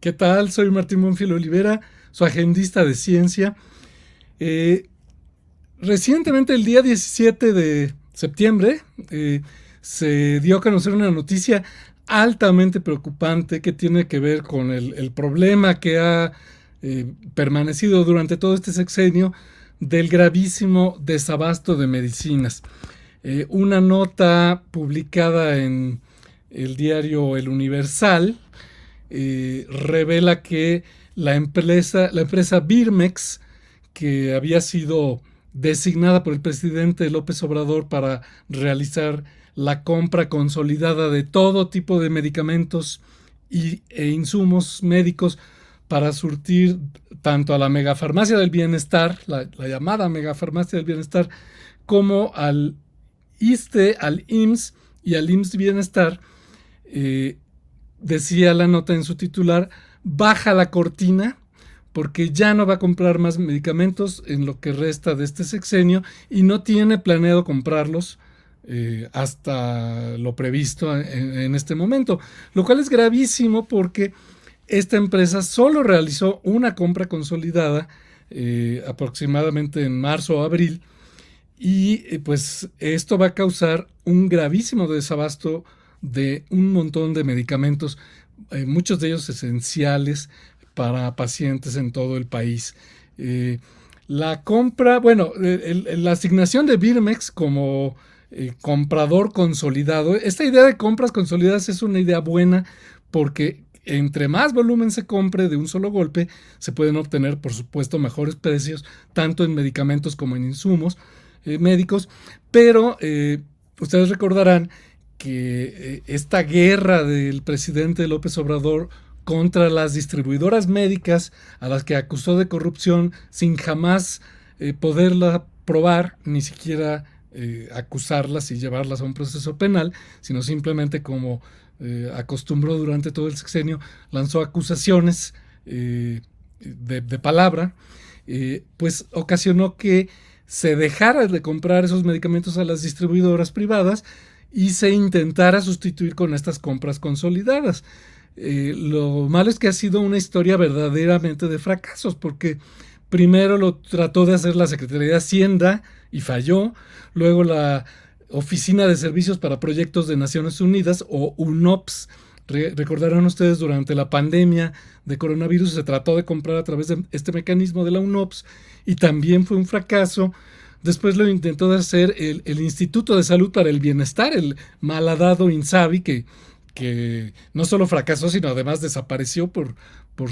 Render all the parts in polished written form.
¿Qué tal? Soy Martín Bonfil Olivera, su agendista de ciencia. Eh, Recientemente, el día 17 de septiembre, se dio a conocer una noticia altamente preocupante que tiene que ver con el problema que ha permanecido durante todo este sexenio del gravísimo desabasto de medicinas. Una nota publicada en el diario El Universal revela que la empresa Birmex, que había sido designada por el presidente López Obrador para realizar la compra consolidada de todo tipo de medicamentos e insumos médicos para surtir tanto a la megafarmacia del bienestar, la llamada megafarmacia del bienestar, como al ISSSTE, al IMSS y al IMSS Bienestar. eh, Decía la nota en su titular: baja la cortina porque ya no va a comprar más medicamentos en lo que resta de este sexenio y no tiene planeado comprarlos hasta lo previsto en este momento, lo cual es gravísimo porque esta empresa solo realizó una compra consolidada aproximadamente en marzo o abril, y pues esto va a causar un gravísimo desabasto de un montón de medicamentos, muchos de ellos esenciales para pacientes en todo el país. Eh, la compra, bueno, la asignación de Birmex como comprador consolidado, esta idea de compras consolidadas es una idea buena porque entre más volumen se compre de un solo golpe, se pueden obtener, por supuesto, mejores precios, tanto en medicamentos como en insumos médicos, pero ustedes recordarán que esta guerra del presidente López Obrador contra las distribuidoras médicas, a las que acusó de corrupción sin jamás poderla probar, ni siquiera acusarlas y llevarlas a un proceso penal, sino simplemente, como acostumbró durante todo el sexenio, lanzó acusaciones de palabra, pues ocasionó que se dejara de comprar esos medicamentos a las distribuidoras privadas y se intentara sustituir con estas compras consolidadas. Lo malo es que ha sido una historia verdaderamente de fracasos, porque primero lo trató de hacer la Secretaría de Hacienda y falló, luego la Oficina de Servicios para Proyectos de Naciones Unidas, o UNOPS. Recordarán ustedes, durante la pandemia de coronavirus se trató de comprar a través de este mecanismo de la UNOPS y también fue un fracaso. Después lo intentó de hacer el Instituto de Salud para el Bienestar, el malhadado INSABI, que no solo fracasó, sino además desapareció por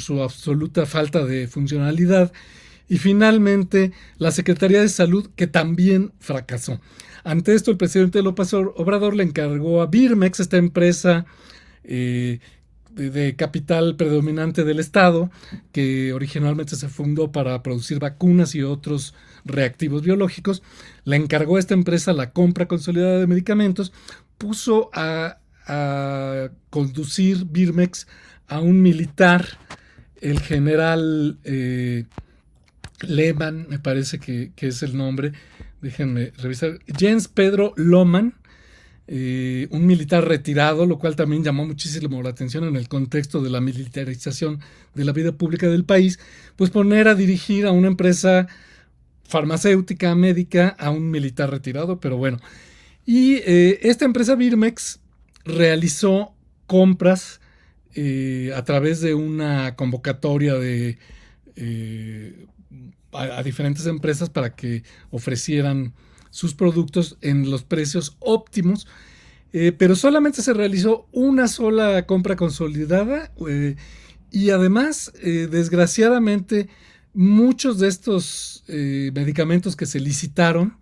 su absoluta falta de funcionalidad. Y finalmente la Secretaría de Salud, que también fracasó. Ante esto, el presidente López Obrador le encargó a Birmex, esta empresa de capital predominante del Estado, que originalmente se fundó para producir vacunas y otros reactivos biológicos, le encargó a esta empresa la compra consolidada de medicamentos, puso a conducir Birmex a un militar, el general Lehmann, me parece que es el nombre, déjenme revisar, Jens Pedro Lohmann, un militar retirado, lo cual también llamó muchísimo la atención en el contexto de la militarización de la vida pública del país, pues poner a dirigir a una empresa farmacéutica, médica, a un militar retirado. Pero bueno, y esta empresa Birmex realizó compras a través de una convocatoria a diferentes empresas para que ofrecieran sus productos en los precios óptimos, pero solamente se realizó una sola compra consolidada, y además, desgraciadamente, muchos de estos medicamentos que se licitaron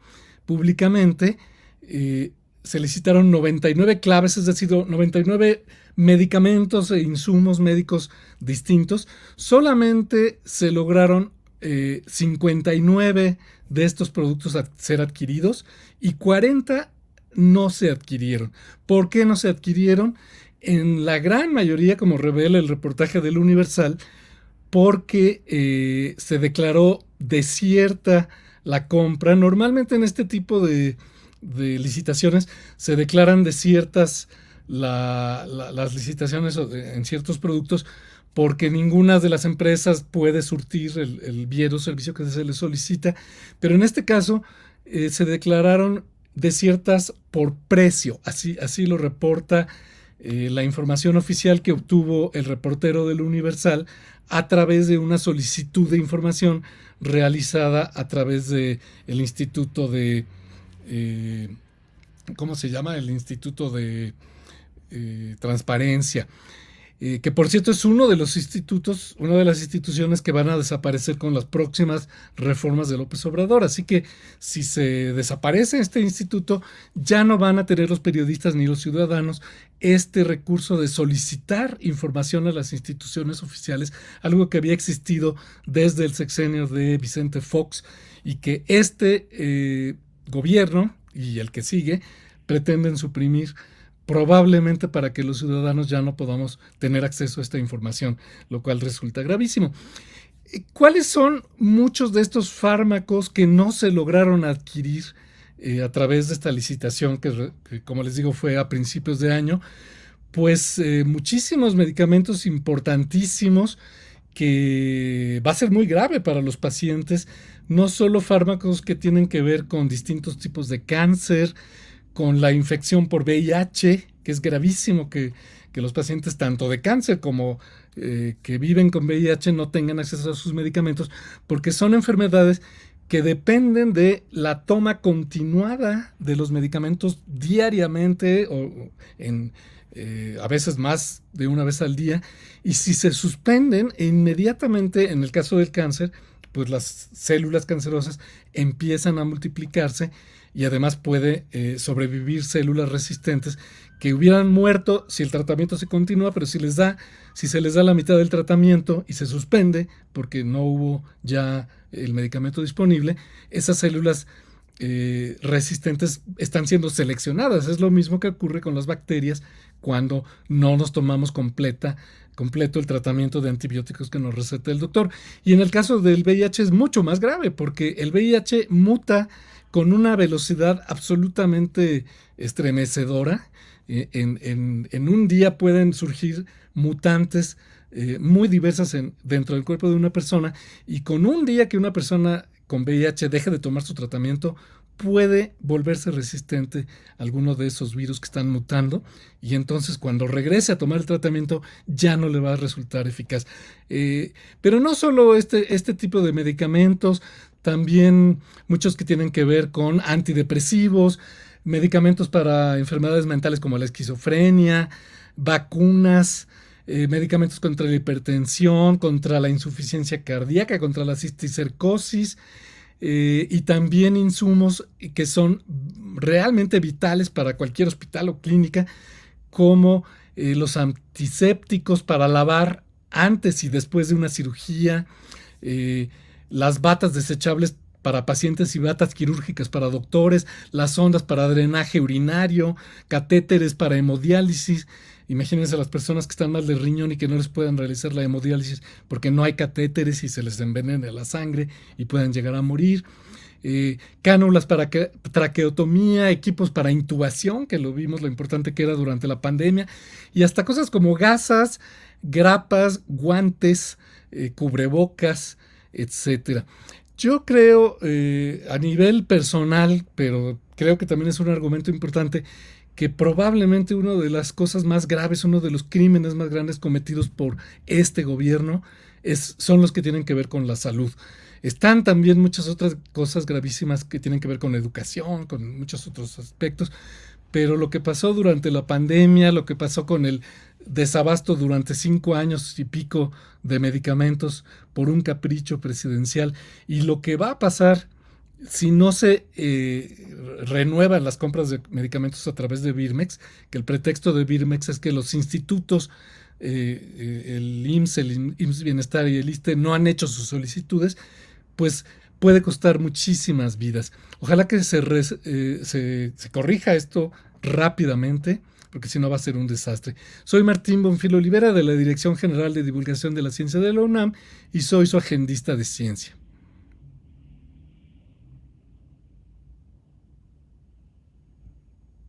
públicamente, se licitaron 99 claves, es decir, 99 medicamentos e insumos médicos distintos. Solamente se lograron 59 de estos productos ser adquiridos y 40 no se adquirieron. ¿Por qué no se adquirieron? En la gran mayoría, como revela el reportaje del Universal, porque se declaró desierta la compra. Normalmente en este tipo de licitaciones se declaran desiertas las licitaciones en ciertos productos porque ninguna de las empresas puede surtir el bien o servicio que se les solicita, pero en este caso se declararon desiertas por precio, así lo reporta la información oficial que obtuvo el reportero del Universal a través de una solicitud de información realizada a través de el Instituto de ¿cómo se llama? El Instituto de Transparencia, que por cierto es uno de los institutos, una de las instituciones que van a desaparecer con las próximas reformas de López Obrador. Así que si se desaparece este instituto, ya no van a tener los periodistas ni los ciudadanos este recurso de solicitar información a las instituciones oficiales, algo que había existido desde el sexenio de Vicente Fox y que este gobierno y el que sigue pretenden suprimir, probablemente para que los ciudadanos ya no podamos tener acceso a esta información, lo cual resulta gravísimo. ¿Cuáles son muchos de estos fármacos que no se lograron adquirir a través de esta licitación que, como les digo, fue a principios de año? Pues muchísimos medicamentos importantísimos que va a ser muy grave para los pacientes, no solo fármacos que tienen que ver con distintos tipos de cáncer, con la infección por VIH, que es gravísimo que los pacientes tanto de cáncer como que viven con VIH no tengan acceso a sus medicamentos, porque son enfermedades que dependen de la toma continuada de los medicamentos diariamente o a veces más de una vez al día, y si se suspenden inmediatamente, en el caso del cáncer, pues las células cancerosas empiezan a multiplicarse y además puede sobrevivir células resistentes que hubieran muerto si el tratamiento se continúa, pero si se les da la mitad del tratamiento y se suspende porque no hubo ya el medicamento disponible, esas células resistentes están siendo seleccionadas. Es lo mismo que ocurre con las bacterias cuando no nos tomamos completo el tratamiento de antibióticos que nos receta el doctor. Y en el caso del VIH es mucho más grave porque el VIH muta con una velocidad absolutamente estremecedora. En un día pueden surgir mutantes muy diversas dentro del cuerpo de una persona, y con un día que una persona con VIH deje de tomar su tratamiento, puede volverse resistente a alguno de esos virus que están mutando, y entonces cuando regrese a tomar el tratamiento ya no le va a resultar eficaz. Pero no solo este tipo de medicamentos, también muchos que tienen que ver con antidepresivos, medicamentos para enfermedades mentales como la esquizofrenia, vacunas, medicamentos contra la hipertensión, contra la insuficiencia cardíaca, contra la cisticercosis, y también insumos que son realmente vitales para cualquier hospital o clínica, como los antisépticos para lavar antes y después de una cirugía, las batas desechables para pacientes y batas quirúrgicas para doctores, las sondas para drenaje urinario, catéteres para hemodiálisis. Imagínense a las personas que están mal de riñón y que no les puedan realizar la hemodiálisis porque no hay catéteres y se les envenena la sangre y puedan llegar a morir. Cánulas para traqueotomía, equipos para intubación, que lo vimos lo importante que era durante la pandemia, y hasta cosas como gasas, grapas, guantes, cubrebocas, etcétera. Yo creo, a nivel personal, pero creo que también es un argumento importante, que probablemente una de las cosas más graves, uno de los crímenes más grandes cometidos por este gobierno son los que tienen que ver con la salud. Están también muchas otras cosas gravísimas que tienen que ver con educación, con muchos otros aspectos, pero lo que pasó durante la pandemia, lo que pasó con el desabasto durante 5 años y pico de medicamentos por un capricho presidencial, y lo que va a pasar si no se renuevan las compras de medicamentos a través de Birmex, que el pretexto de Birmex es que los institutos, el IMSS, el IMSS Bienestar y el ISSSTE no han hecho sus solicitudes, pues puede costar muchísimas vidas. Ojalá que se corrija esto rápidamente, porque si no va a ser un desastre. Soy Martín Bonfil Olivera, de la Dirección General de Divulgación de la Ciencia de la UNAM, y soy su agendista de ciencia.